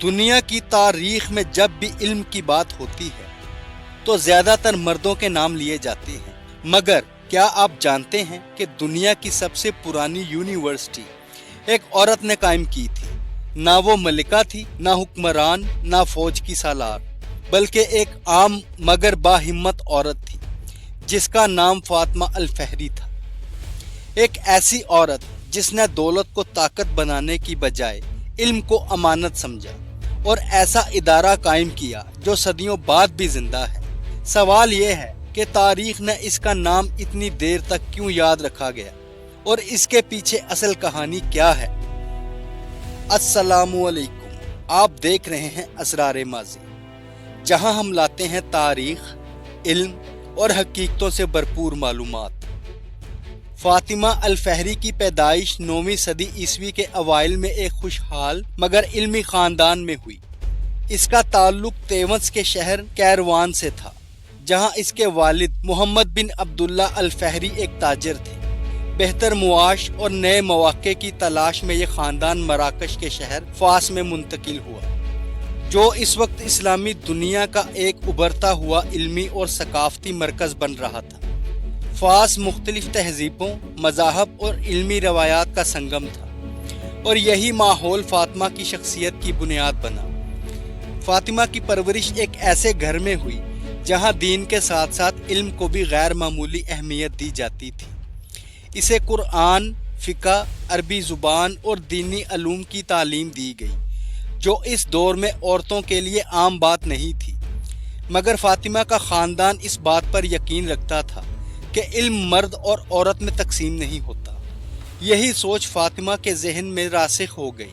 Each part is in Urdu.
دنیا کی تاریخ میں جب بھی علم کی بات ہوتی ہے تو زیادہ تر مردوں کے نام لیے جاتے ہیں، مگر کیا آپ جانتے ہیں کہ دنیا کی سب سے پرانی یونیورسٹی ایک عورت نے قائم کی تھی؟ نہ وہ ملکہ تھی، نہ حکمران، نہ فوج کی سالار، بلکہ ایک عام مگر باہمت عورت تھی جس کا نام فاطمہ الفہری تھا۔ ایک ایسی عورت جس نے دولت کو طاقت بنانے کی بجائے علم کو امانت سمجھا اور ایسا ادارہ قائم کیا جو صدیوں بعد بھی زندہ ہے۔ سوال یہ ہے کہ تاریخ نے اس کا نام اتنی دیر تک کیوں یاد رکھا گیا اور اس کے پیچھے اصل کہانی کیا ہے؟ السلام علیکم، آپ دیکھ رہے ہیں اسرار ماضی، جہاں ہم لاتے ہیں تاریخ، علم اور حقیقتوں سے بھرپور معلومات۔ فاطمہ الفہری کی پیدائش 9ویں صدی عیسوی کے اوائل میں ایک خوشحال مگر علمی خاندان میں ہوئی۔ اس کا تعلق تیونس کے شہر کیروان سے تھا، جہاں اس کے والد محمد بن عبداللہ الفہری ایک تاجر تھے۔ بہتر معاش اور نئے مواقع کی تلاش میں یہ خاندان مراکش کے شہر فاس میں منتقل ہوا، جو اس وقت اسلامی دنیا کا ایک ابھرتا ہوا علمی اور ثقافتی مرکز بن رہا تھا۔ فاس مختلف تہذیبوں، مذاہب اور علمی روایات کا سنگم تھا، اور یہی ماحول فاطمہ کی شخصیت کی بنیاد بنا۔ فاطمہ کی پرورش ایک ایسے گھر میں ہوئی جہاں دین کے ساتھ ساتھ علم کو بھی غیر معمولی اہمیت دی جاتی تھی۔ اسے قرآن، فقہ، عربی زبان اور دینی علوم کی تعلیم دی گئی، جو اس دور میں عورتوں کے لیے عام بات نہیں تھی۔ مگر فاطمہ کا خاندان اس بات پر یقین رکھتا تھا کہ علم مرد اور عورت میں تقسیم نہیں ہوتا۔ یہی سوچ فاطمہ کے ذہن میں راسخ ہو گئی،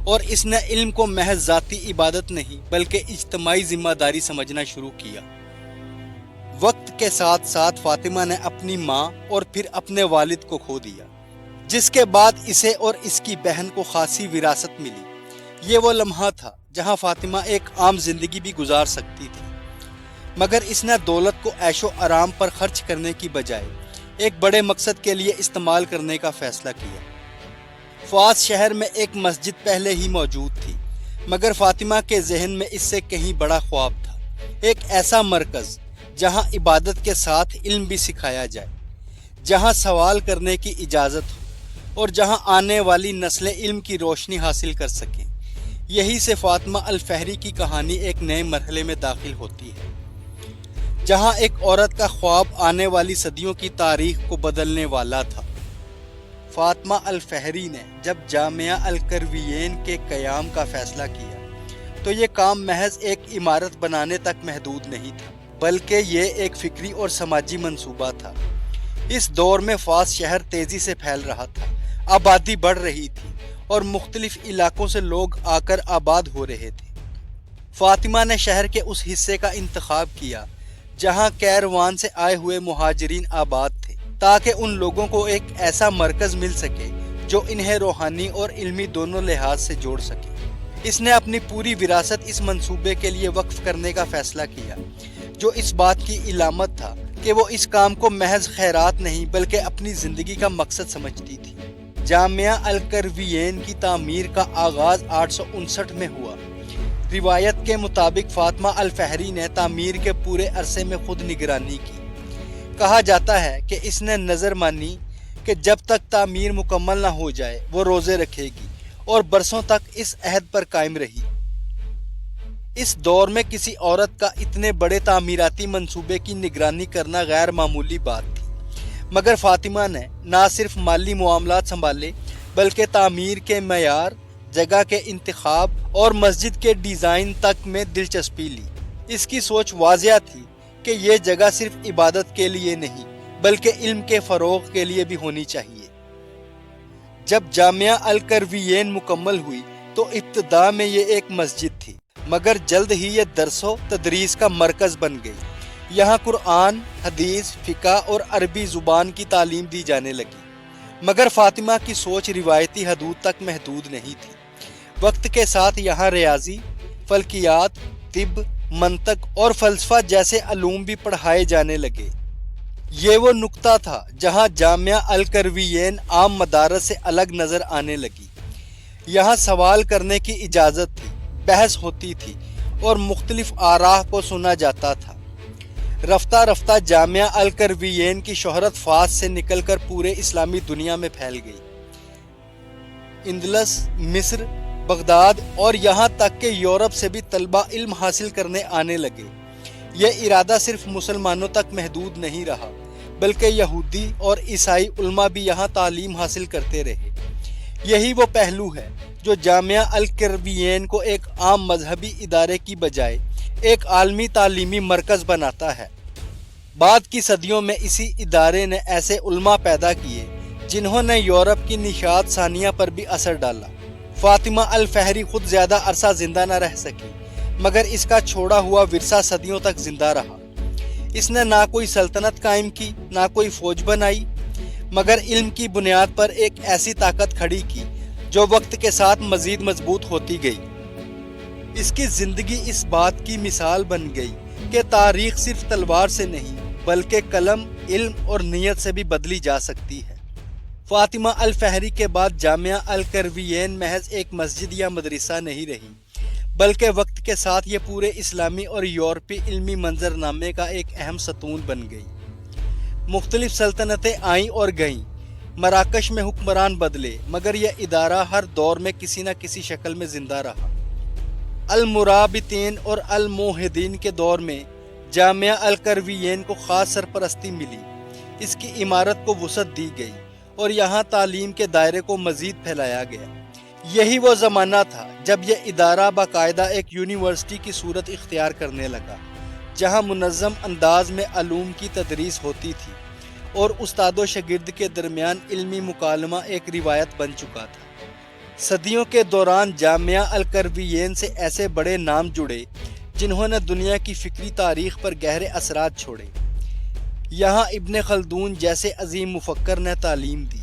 اور اس نے علم کو محض ذاتی عبادت نہیں بلکہ اجتماعی ذمہ داری سمجھنا شروع کیا۔ وقت کے ساتھ ساتھ فاطمہ نے اپنی ماں اور پھر اپنے والد کو کھو دیا، جس کے بعد اسے اور اس کی بہن کو خاصی وراثت ملی۔ یہ وہ لمحہ تھا جہاں فاطمہ ایک عام زندگی بھی گزار سکتی تھی، مگر اس نے دولت کو عیش و آرام پر خرچ کرنے کی بجائے ایک بڑے مقصد کے لیے استعمال کرنے کا فیصلہ کیا۔ فاس شہر میں ایک مسجد پہلے ہی موجود تھی، مگر فاطمہ کے ذہن میں اس سے کہیں بڑا خواب تھا، ایک ایسا مرکز جہاں عبادت کے ساتھ علم بھی سکھایا جائے، جہاں سوال کرنے کی اجازت ہو اور جہاں آنے والی نسلیں علم کی روشنی حاصل کر سکیں۔ یہی سے فاطمہ الفہری کی کہانی ایک نئے مرحلے میں داخل ہوتی ہے، جہاں ایک عورت کا خواب آنے والی صدیوں کی تاریخ کو بدلنے والا تھا۔ فاطمہ الفہری نے جب جامعہ القرویین کے قیام کا فیصلہ کیا تو یہ کام محض ایک عمارت بنانے تک محدود نہیں تھا، بلکہ یہ ایک فکری اور سماجی منصوبہ تھا۔ اس دور میں فاس شہر تیزی سے پھیل رہا تھا، آبادی بڑھ رہی تھی اور مختلف علاقوں سے لوگ آ کر آباد ہو رہے تھے۔ فاطمہ نے شہر کے اس حصے کا انتخاب کیا جہاں کیروان سے آئے ہوئے مہاجرین آباد تھے، تاکہ ان لوگوں کو ایک ایسا مرکز مل سکے جو انہیں روحانی اور علمی دونوں لحاظ سے جوڑ سکے۔ اس نے اپنی پوری وراثت اس منصوبے کے لیے وقف کرنے کا فیصلہ کیا، جو اس بات کی علامت تھا کہ وہ اس کام کو محض خیرات نہیں بلکہ اپنی زندگی کا مقصد سمجھتی تھی۔ جامعہ القرویین کی تعمیر کا آغاز 859 میں ہوا۔ روایت کے مطابق فاطمہ الفہری نے تعمیر کے پورے عرصے میں خود نگرانی کی۔ کہا جاتا ہے کہ اس نے نظر مانی کہ جب تک تعمیر مکمل نہ ہو جائے وہ روزے رکھے گی، اور برسوں تک اس عہد پر قائم رہی۔ اس دور میں کسی عورت کا اتنے بڑے تعمیراتی منصوبے کی نگرانی کرنا غیر معمولی بات تھی، مگر فاطمہ نے نہ صرف مالی معاملات سنبھالے بلکہ تعمیر کے معیار، جگہ کے انتخاب اور مسجد کے ڈیزائن تک میں دلچسپی لی۔ اس کی سوچ واضح تھی کہ یہ جگہ صرف عبادت کے لیے نہیں بلکہ علم کے فروغ کے لیے بھی ہونی چاہیے۔ جب جامعہ القرویین مکمل ہوئی تو ابتدا میں یہ ایک مسجد تھی، مگر جلد ہی یہ درس و تدریس کا مرکز بن گئی۔ یہاں قرآن، حدیث، فقہ اور عربی زبان کی تعلیم دی جانے لگی۔ مگر فاطمہ کی سوچ روایتی حدود تک محدود نہیں تھی۔ وقت کے ساتھ یہاں ریاضی، فلکیات، طب، منطق اور فلسفہ جیسے علوم بھی پڑھائے جانے لگے۔ یہ وہ نقطہ تھا جہاں جامعہ القرویین عام مدارس سے الگ نظر آنے لگی۔ یہاں سوال کرنے کی اجازت تھی، بحث ہوتی تھی اور مختلف آراء کو سنا جاتا تھا۔ رفتہ رفتہ جامعہ القرویین کی شہرت فاس سے نکل کر پورے اسلامی دنیا میں پھیل گئی۔ اندلس، مصر، بغداد اور یہاں تک کہ یورپ سے بھی طلبہ علم حاصل کرنے آنے لگے۔ یہ ارادہ صرف مسلمانوں تک محدود نہیں رہا، بلکہ یہودی اور عیسائی علماء بھی یہاں تعلیم حاصل کرتے رہے۔ یہی وہ پہلو ہے جو جامعہ القرویین کو ایک عام مذہبی ادارے کی بجائے ایک عالمی تعلیمی مرکز بناتا ہے۔ بعد کی صدیوں میں اسی ادارے نے ایسے علماء پیدا کیے جنہوں نے یورپ کی نشاط ثانیہ پر بھی اثر ڈالا۔ فاطمہ الفہری خود زیادہ عرصہ زندہ نہ رہ سکی، مگر اس کا چھوڑا ہوا ورثہ صدیوں تک زندہ رہا۔ اس نے نہ کوئی سلطنت قائم کی، نہ کوئی فوج بنائی، مگر علم کی بنیاد پر ایک ایسی طاقت کھڑی کی جو وقت کے ساتھ مزید مضبوط ہوتی گئی۔ اس کی زندگی اس بات کی مثال بن گئی کہ تاریخ صرف تلوار سے نہیں بلکہ قلم، علم اور نیت سے بھی بدلی جا سکتی ہے۔ فاطمہ الفہری کے بعد جامعہ القرویین محض ایک مسجد یا مدرسہ نہیں رہی، بلکہ وقت کے ساتھ یہ پورے اسلامی اور یورپی علمی منظرنامے کا ایک اہم ستون بن گئی۔ مختلف سلطنتیں آئیں اور گئیں، مراکش میں حکمران بدلے، مگر یہ ادارہ ہر دور میں کسی نہ کسی شکل میں زندہ رہا۔ المرابطین اور الموحدین کے دور میں جامعہ القرویین کو خاص سرپرستی ملی، اس کی عمارت کو وسعت دی گئی اور یہاں تعلیم کے دائرے کو مزید پھیلایا گیا۔ یہی وہ زمانہ تھا جب یہ ادارہ باقاعدہ ایک یونیورسٹی کی صورت اختیار کرنے لگا، جہاں منظم انداز میں علوم کی تدریس ہوتی تھی اور استاد و شاگرد کے درمیان علمی مکالمہ ایک روایت بن چکا تھا۔ صدیوں کے دوران جامعہ القرویین سے ایسے بڑے نام جڑے جنہوں نے دنیا کی فکری تاریخ پر گہرے اثرات چھوڑے۔ یہاں ابن خلدون جیسے عظیم مفکر نے تعلیم دی،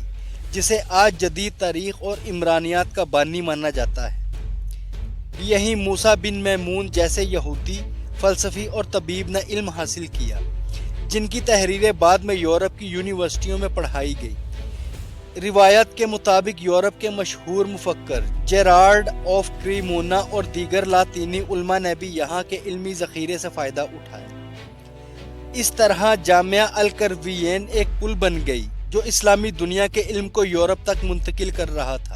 جسے آج جدید تاریخ اور عمرانیات کا بانی مانا جاتا ہے۔ یہیں موسیٰ بن میمون جیسے یہودی فلسفی اور طبیب نے علم حاصل کیا، جن کی تحریریں بعد میں یورپ کی یونیورسٹیوں میں پڑھائی گئی۔ روایت کے مطابق یورپ کے مشہور مفکر جیرارڈ آف کریمونا اور دیگر لاطینی علماء نے بھی یہاں کے علمی ذخیرے سے فائدہ اٹھایا۔ اس طرح جامعہ القرویین ایک پل بن گئی جو اسلامی دنیا کے علم کو یورپ تک منتقل کر رہا تھا۔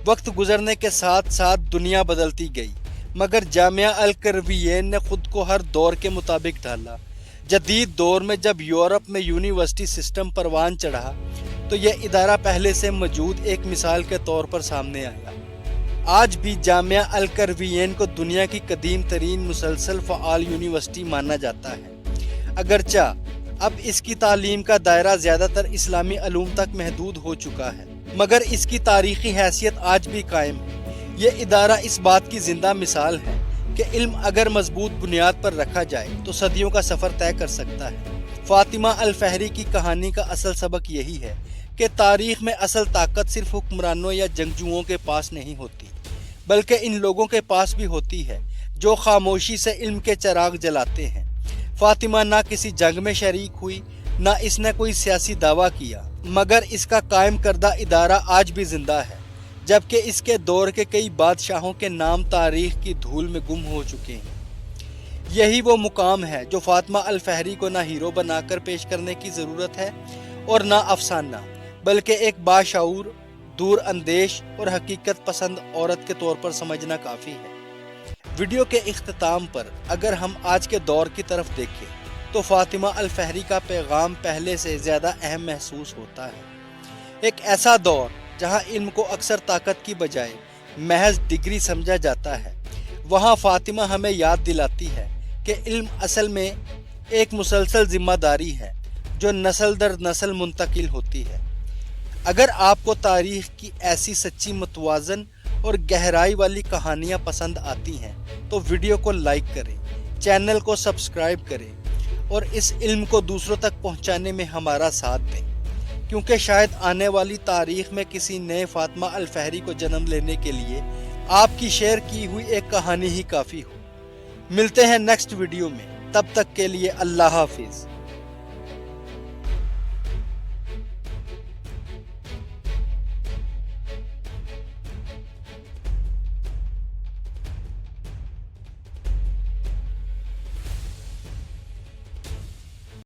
وقت گزرنے کے ساتھ ساتھ دنیا بدلتی گئی، مگر جامعہ القرویین نے خود کو ہر دور کے مطابق ڈھالا۔ جدید دور میں جب یورپ میں یونیورسٹی سسٹم پروان چڑھا تو یہ ادارہ پہلے سے موجود ایک مثال کے طور پر سامنے آیا۔ آج بھی جامعہ القرویین کو دنیا کی قدیم ترین مسلسل فعال یونیورسٹی مانا جاتا ہے، اگرچہ اب اس کی تعلیم کا دائرہ زیادہ تر اسلامی علوم تک محدود ہو چکا ہے، مگر اس کی تاریخی حیثیت آج بھی قائم ہے۔ یہ ادارہ اس بات کی زندہ مثال ہے کہ علم اگر مضبوط بنیاد پر رکھا جائے تو صدیوں کا سفر طے کر سکتا ہے۔ فاطمہ الفہری کی کہانی کا اصل سبق یہی ہے کہ تاریخ میں اصل طاقت صرف حکمرانوں یا جنگجوؤں کے پاس نہیں ہوتی، بلکہ ان لوگوں کے پاس بھی ہوتی ہے جو خاموشی سے علم کے چراغ جلاتے ہیں۔ فاطمہ نہ کسی جنگ میں شریک ہوئی، نہ اس نے کوئی سیاسی دعویٰ کیا، مگر اس کا قائم کردہ ادارہ آج بھی زندہ ہے، جبکہ اس کے دور کے کئی بادشاہوں کے نام تاریخ کی دھول میں گم ہو چکے ہیں۔ یہی وہ مقام ہے جو فاطمہ الفہری کو نہ ہیرو بنا کر پیش کرنے کی ضرورت ہے اور نہ افسانہ، بلکہ ایک باشعور، دور اندیش اور حقیقت پسند عورت کے طور پر سمجھنا کافی ہے۔ ویڈیو کے اختتام پر اگر ہم آج کے دور کی طرف دیکھیں تو فاطمہ الفہری کا پیغام پہلے سے زیادہ اہم محسوس ہوتا ہے۔ ایک ایسا دور جہاں علم کو اکثر طاقت کی بجائے محض ڈگری سمجھا جاتا ہے، وہاں فاطمہ ہمیں یاد دلاتی ہے کہ علم اصل میں ایک مسلسل ذمہ داری ہے جو نسل در نسل منتقل ہوتی ہے۔ اگر آپ کو تاریخ کی ایسی سچی، متوازن اور گہرائی والی کہانیاں پسند آتی ہیں تو ویڈیو کو لائک کریں، چینل کو سبسکرائب کریں اور اس علم کو دوسروں تک پہنچانے میں ہمارا ساتھ دیں، کیونکہ شاید آنے والی تاریخ میں کسی نئے فاطمہ الفہری کو جنم لینے کے لیے آپ کی شیئر کی ہوئی ایک کہانی ہی کافی ہو۔ ملتے ہیں نیکسٹ ویڈیو میں، تب تک کے لیے اللہ حافظ۔